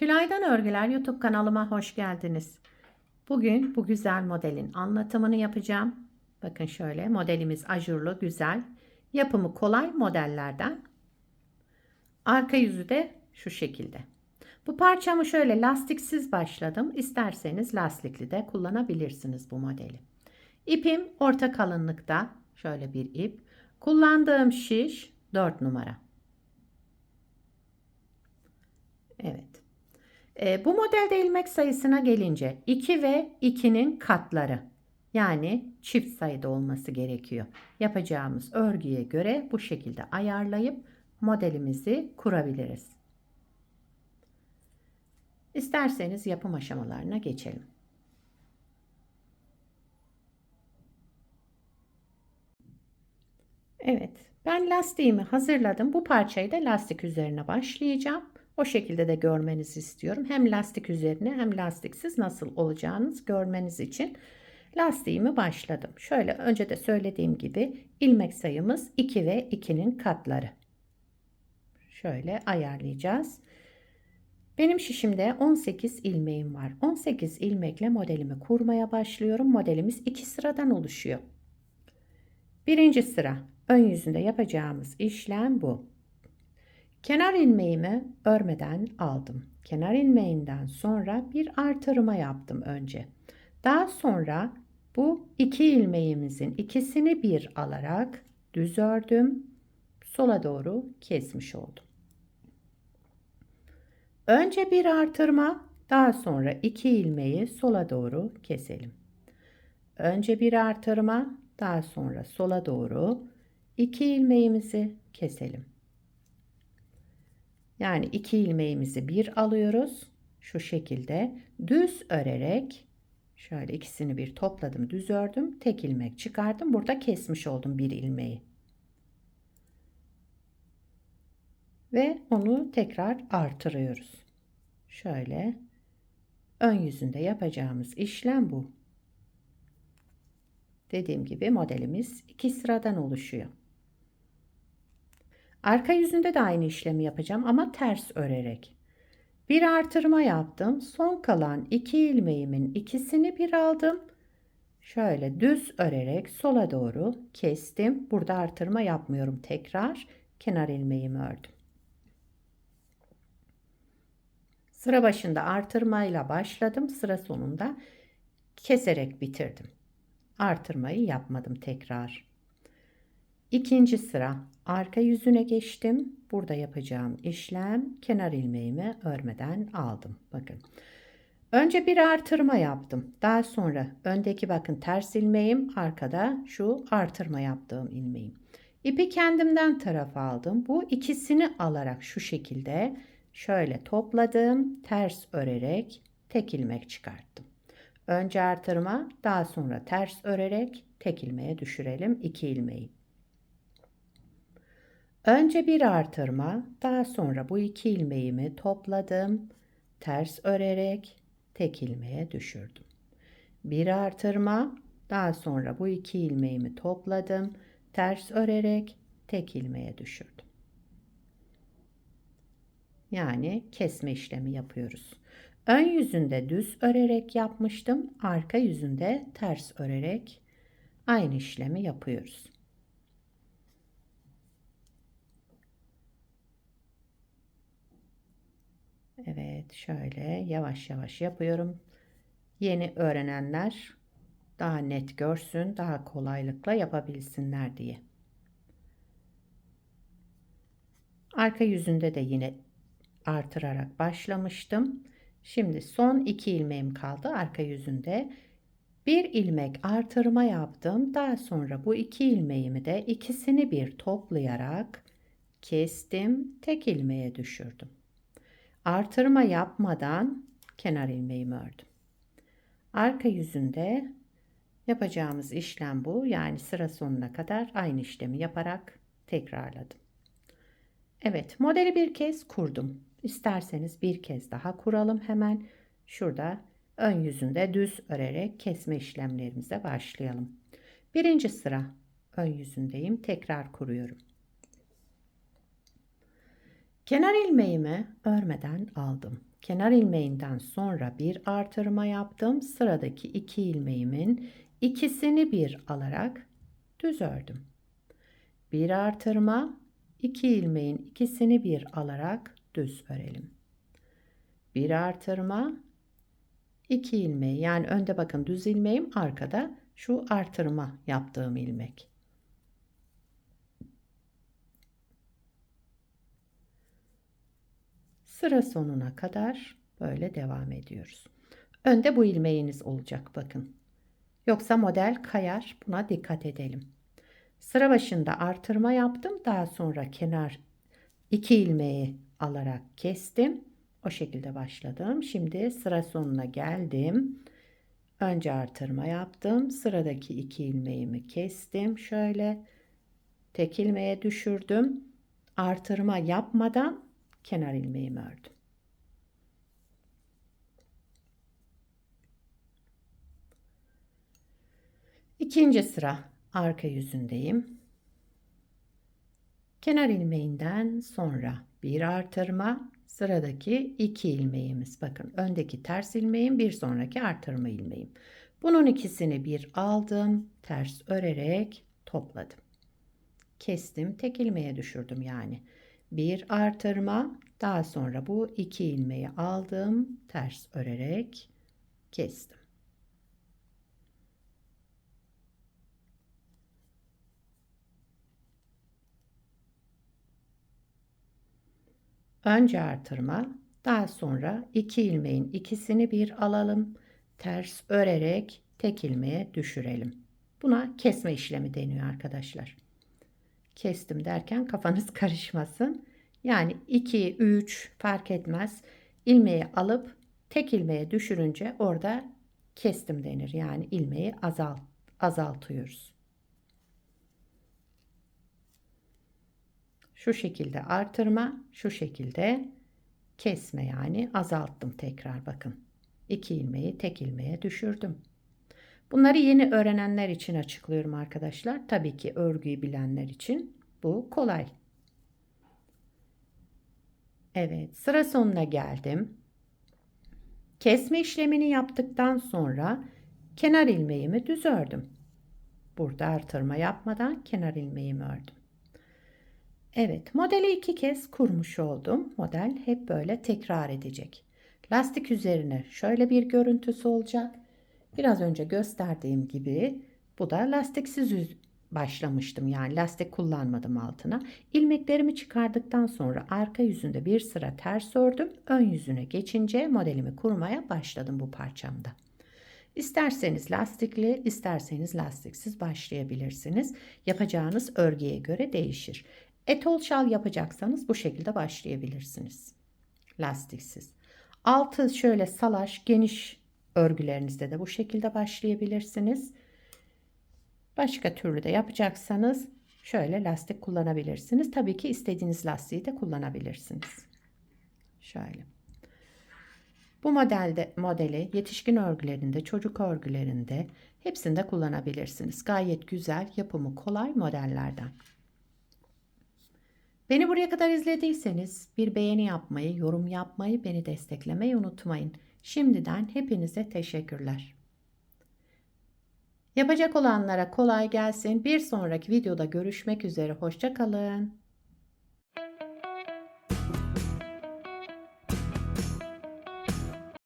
Tülay'dan Örgüler YouTube kanalıma hoş geldiniz. Bugün bu güzel modelin anlatımını yapacağım. Bakın şöyle modelimiz ajurlu güzel. Yapımı kolay modellerden. Arka yüzü de şu şekilde. Bu parçamı şöyle lastiksiz başladım. İsterseniz lastikli de kullanabilirsiniz bu modeli. İpim orta kalınlıkta. Şöyle bir ip. Kullandığım şiş 4 numara. Evet. Bu modelde ilmek sayısına gelince 2 ve 2'nin katları, yani çift sayıda olması gerekiyor. Yapacağımız örgüye göre bu şekilde ayarlayıp modelimizi kurabiliriz. İsterseniz yapım aşamalarına geçelim. Evet, ben lastiğimi hazırladım. Bu parçayı da lastik üzerine başlayacağım. O şekilde de görmenizi istiyorum. Hem lastik üzerine hem lastiksiz nasıl olacağınız görmeniz için lastiğimi başladım. Şöyle önce de söylediğim gibi ilmek sayımız 2 ve 2'nin katları. Şöyle ayarlayacağız. Benim şişimde 18 ilmeğim var. 18 ilmekle modelimi kurmaya başlıyorum. Modelimiz 2 sıradan oluşuyor. Birinci sıra ön yüzünde yapacağımız işlem bu. Kenar ilmeğimi örmeden aldım. Kenar ilmeğinden sonra bir artırma yaptım önce. Daha sonra bu iki ilmeğimizin ikisini bir alarak düz ördüm. Sola doğru kesmiş oldum. Önce bir artırma, daha sonra iki ilmeği sola doğru keselim. Önce bir artırma, daha sonra sola doğru iki ilmeğimizi keselim. Yani iki ilmeğimizi bir alıyoruz. Şu şekilde düz örerek şöyle ikisini bir topladım, düz ördüm. Tek ilmek çıkardım. Burada kesmiş oldum bir ilmeği. Ve onu tekrar artırıyoruz. Şöyle ön yüzünde yapacağımız işlem bu. Dediğim gibi modelimiz 2 sıradan oluşuyor. Arka yüzünde de aynı işlemi yapacağım ama ters örerek. Bir artırma yaptım. Son kalan iki ilmeğimin ikisini bir aldım. Şöyle düz örerek sola doğru kestim. Burada artırma yapmıyorum tekrar. Kenar ilmeğimi ördüm. Sıra başında artırmayla başladım. Sıra sonunda keserek bitirdim. Artırmayı yapmadım tekrar. İkinci sıra arka yüzüne geçtim. Burada yapacağım işlem kenar ilmeğimi örmeden aldım. Bakın. Önce bir artırma yaptım. Daha sonra öndeki bakın ters ilmeğim, arkada şu artırma yaptığım ilmeğim. İpi kendimden tarafa aldım. Bu ikisini alarak şu şekilde şöyle topladım. Ters örerek tek ilmek çıkarttım. Önce artırma, daha sonra ters örerek tek ilmeğe düşürelim iki ilmeği. Önce bir artırma, daha sonra bu iki ilmeğimi topladım. Ters örerek tek ilmeğe düşürdüm. Bir artırma, daha sonra bu iki ilmeğimi topladım. Ters örerek tek ilmeğe düşürdüm. Yani kesme işlemi yapıyoruz. Ön yüzünde düz örerek yapmıştım. Arka yüzünde ters örerek aynı işlemi yapıyoruz. Evet, şöyle yavaş yavaş yapıyorum. Yeni öğrenenler daha net görsün, daha kolaylıkla yapabilsinler diye. Arka yüzünde de yine artırarak başlamıştım. Şimdi son iki ilmeğim kaldı arka yüzünde. Bir ilmek artırma yaptım. Daha sonra bu iki ilmeğimi de ikisini bir toplayarak kestim. Tek ilmeğe düşürdüm. Artırma yapmadan kenar ilmeğimi ördüm. Arka yüzünde yapacağımız işlem bu. Yani sıra sonuna kadar aynı işlemi yaparak tekrarladım. Evet, modeli bir kez kurdum. İsterseniz bir kez daha kuralım hemen. Şurada ön yüzünde düz örerek kesme işlemlerimize başlayalım. Birinci sıra ön yüzündeyim. Tekrar kuruyorum. Kenar ilmeğimi örmeden aldım. kenar ilmeğinden sonra bir artırma yaptım. Sıradaki 2 ilmeğimin ikisini bir alarak düz ördüm. Bir artırma, 2 ilmeğin ikisini bir alarak düz örelim. Bir artırma, 2 ilmeği, yani önde bakın düz ilmeğim, arkada şu artırma yaptığım ilmek. Sıra sonuna kadar böyle devam ediyoruz. Önde bu ilmeğiniz olacak bakın. Yoksa model kayar. Buna dikkat edelim. Sıra başında artırma yaptım. Daha sonra kenar 2 ilmeği alarak kestim. O şekilde başladım. Şimdi sıra sonuna geldim. Önce artırma yaptım. Sıradaki 2 ilmeğimi kestim. Şöyle tek ilmeğe düşürdüm. Artırma yapmadan kenar ilmeğimi ördüm. İkinci sıra arka yüzündeyim. Kenar ilmeğinden sonra bir artırma, sıradaki 2 ilmeğimiz. Bakın öndeki ters ilmeğim, bir sonraki artırma ilmeğim. Bunun ikisini bir aldım, ters örerek topladım. Kestim, tek ilmeğe düşürdüm yani. Bir artırma, daha sonra bu 2 ilmeği aldım, ters örerek kestim. Önce artırma, daha sonra 2 ilmeğin ikisini bir alalım, ters örerek tek ilmeğe düşürelim. Buna kesme işlemi deniyor arkadaşlar. Kestim derken kafanız karışmasın. Yani 2, 3 fark etmez. İlmeği alıp tek ilmeğe düşürünce orada kestim denir. Yani ilmeği azaltıyoruz. Şu şekilde artırma, şu şekilde kesme, yani azalttım tekrar bakın. 2 ilmeği tek ilmeğe düşürdüm. Bunları yeni öğrenenler için açıklıyorum arkadaşlar. Tabii ki örgüyü bilenler için bu kolay. Evet, sıra sonuna geldim. Kesme işlemini yaptıktan sonra kenar ilmeğimi düz ördüm. Burada artırma yapmadan kenar ilmeğimi ördüm. Evet, modeli 2 kez kurmuş oldum. Model hep böyle tekrar edecek. Lastik üzerine şöyle bir görüntüsü olacak. Biraz önce gösterdiğim gibi bu da lastiksiz başlamıştım. Yani lastik kullanmadım altına. İlmeklerimi çıkardıktan sonra arka yüzünde bir sıra ters ördüm. Ön yüzüne geçince modelimi kurmaya başladım bu parçamda. İsterseniz lastikli, isterseniz lastiksiz başlayabilirsiniz. Yapacağınız örgüye göre değişir. Etol şal yapacaksanız bu şekilde başlayabilirsiniz. Lastiksiz. Altı şöyle salaş, geniş örgülerinizde de bu şekilde başlayabilirsiniz. Başka türlü de yapacaksanız şöyle lastik kullanabilirsiniz. Tabii ki istediğiniz lastiği de kullanabilirsiniz. Şöyle. Bu modeli yetişkin örgülerinde, çocuk örgülerinde hepsinde kullanabilirsiniz. Gayet güzel, yapımı kolay modellerden. Beni buraya kadar izlediyseniz bir beğeni yapmayı, yorum yapmayı, beni desteklemeyi unutmayın. Şimdiden hepinize teşekkürler. Yapacak olanlara kolay gelsin. Bir sonraki videoda görüşmek üzere. Hoşça kalın.